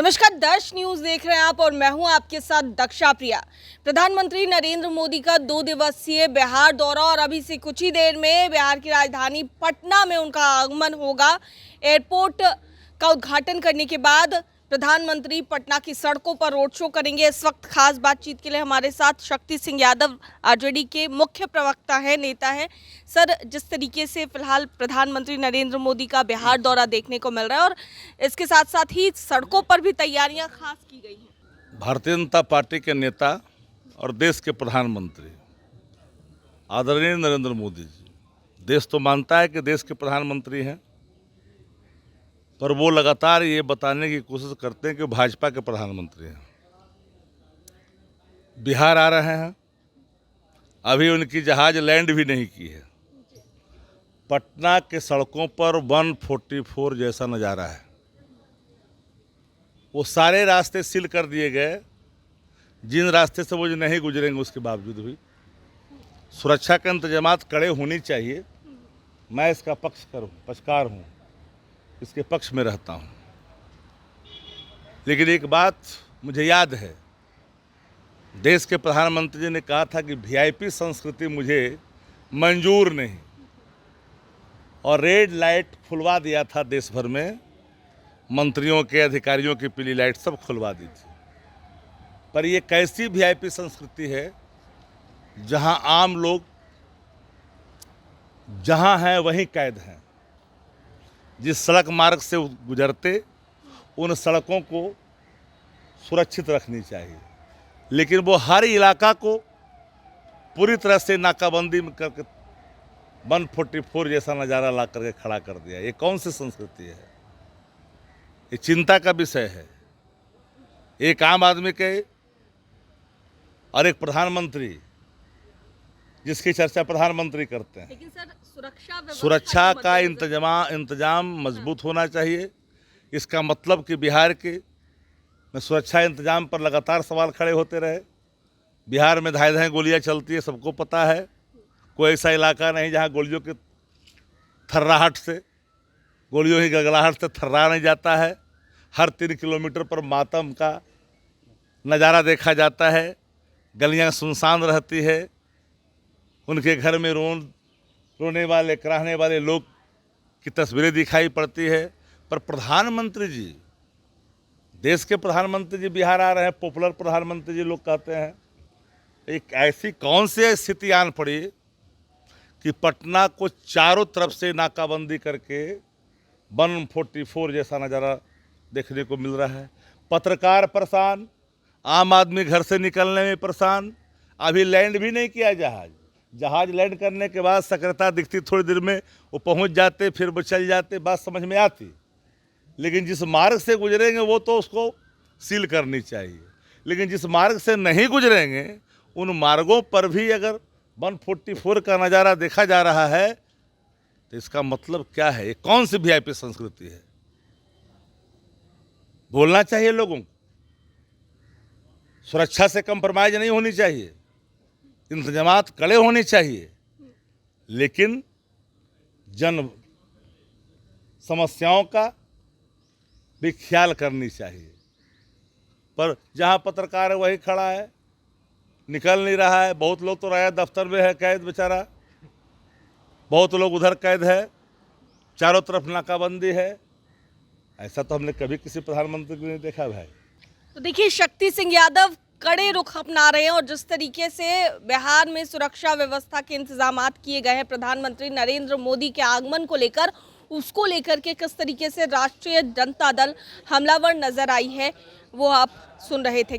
नमस्कार, दर्श न्यूज देख रहे हैं आप और मैं हूं आपके साथ दक्षा प्रिया। प्रधानमंत्री नरेंद्र मोदी का 2 दिवसीय बिहार दौरा और अभी से कुछ ही देर में बिहार की राजधानी पटना में उनका आगमन होगा। एयरपोर्ट का उद्घाटन करने के बाद प्रधानमंत्री पटना की सड़कों पर रोड शो करेंगे। इस वक्त खास बातचीत के लिए हमारे साथ शक्ति सिंह यादव आरजेडी के मुख्य प्रवक्ता है, नेता है। सर, जिस तरीके से फिलहाल प्रधानमंत्री नरेंद्र मोदी का बिहार दौरा देखने को मिल रहा है और इसके साथ साथ ही सड़कों पर भी तैयारियां खास की गई हैं। भारतीय जनता पार्टी के नेता और देश के प्रधानमंत्री आदरणीय नरेंद्र मोदी जी, देश तो मानता है कि देश के प्रधानमंत्री हैं, पर वो लगातार ये बताने की कोशिश करते हैं कि भाजपा के प्रधानमंत्री हैं। बिहार आ रहे हैं, अभी उनकी जहाज लैंड भी नहीं की है। पटना के सड़कों पर 144 जैसा नज़ारा है। वो सारे रास्ते सील कर दिए गए, जिन रास्ते से वो जो नहीं गुजरेंगे उसके बावजूद भी सुरक्षा के इंतजामात कड़े होनी चाहिए। मैं इसका पक्षकार हूँ, इसके पक्ष में रहता हूँ। लेकिन एक बात मुझे याद है, देश के प्रधानमंत्री जी ने कहा था कि वीआईपी संस्कृति मुझे मंजूर नहीं, और रेड लाइट खुलवा दिया था देश भर में। मंत्रियों के, अधिकारियों की पीली लाइट सब खुलवा दी थी। पर ये कैसी वीआईपी संस्कृति है जहां आम लोग जहां हैं वहीं कैद हैं। जिस सड़क मार्ग से गुजरते उन सड़कों को सुरक्षित रखनी चाहिए, लेकिन वो हर इलाका को पूरी तरह से नाकाबंदी में करके 144 जैसा नज़ारा ला करके खड़ा कर दिया। ये कौन सी संस्कृति है? ये चिंता का विषय है। एक आम आदमी के और एक प्रधानमंत्री, जिसकी चर्चा प्रधानमंत्री करते हैं। लेकिन सर, सुरक्षा का इंतजाम मजबूत होना चाहिए। इसका मतलब कि बिहार के में सुरक्षा इंतजाम पर लगातार सवाल खड़े होते रहे। बिहार में धाए धाए गोलियां चलती है, सबको पता है। कोई ऐसा इलाका नहीं जहां गोलियों की थर्राहट से, गोलियों की गड़गड़ाहट से थर्रा नहीं जाता है। हर 3 किलोमीटर पर मातम का नज़ारा देखा जाता है। गलियां सुनसान रहती है। उनके घर में रोने वाले, कराहने वाले लोग की तस्वीरें दिखाई पड़ती है। पर प्रधानमंत्री जी, देश के प्रधानमंत्री जी बिहार आ रहे हैं, पॉपुलर प्रधानमंत्री जी लोग कहते हैं। एक ऐसी कौन सी स्थिति आन पड़ी कि पटना को चारों तरफ से नाकाबंदी करके 144 जैसा नज़ारा देखने को मिल रहा है। पत्रकार परेशान, आम आदमी घर से निकलने में परेशान। अभी लैंड भी नहीं किया जहाज लैंड करने के बाद सक्रियता दिखती, थोड़ी देर में वो पहुंच जाते, फिर वो चल जाते, बात समझ में आती। लेकिन जिस मार्ग से गुजरेंगे वो तो उसको सील करनी चाहिए। लेकिन जिस मार्ग से नहीं गुजरेंगे उन मार्गों पर भी अगर 144 का नज़ारा देखा जा रहा है तो इसका मतलब क्या है? ये कौन सी वीआईपी संस्कृति है? बोलना चाहिए लोगों को, सुरक्षा से कंप्रोमाइज नहीं होनी चाहिए, इंतजामात कड़े होने चाहिए, लेकिन जन समस्याओं का भी ख्याल करनी चाहिए। पर जहां पत्रकार है वही खड़ा है, निकल नहीं रहा है। बहुत लोग तो राया दफ्तर में है कैद बेचारा, बहुत लोग उधर कैद है, चारों तरफ नाकाबंदी है। ऐसा तो हमने कभी किसी प्रधानमंत्री को नहीं देखा भाई। तो देखिए, शक्ति सिंह यादव कड़े रुख अपना रहे हैं और जिस तरीके से बिहार में सुरक्षा व्यवस्था के इंतजामात किए गए हैं प्रधानमंत्री नरेंद्र मोदी के आगमन को लेकर, उसको लेकर के किस तरीके से राष्ट्रीय जनता दल हमलावर नजर आई है, वो आप सुन रहे थे।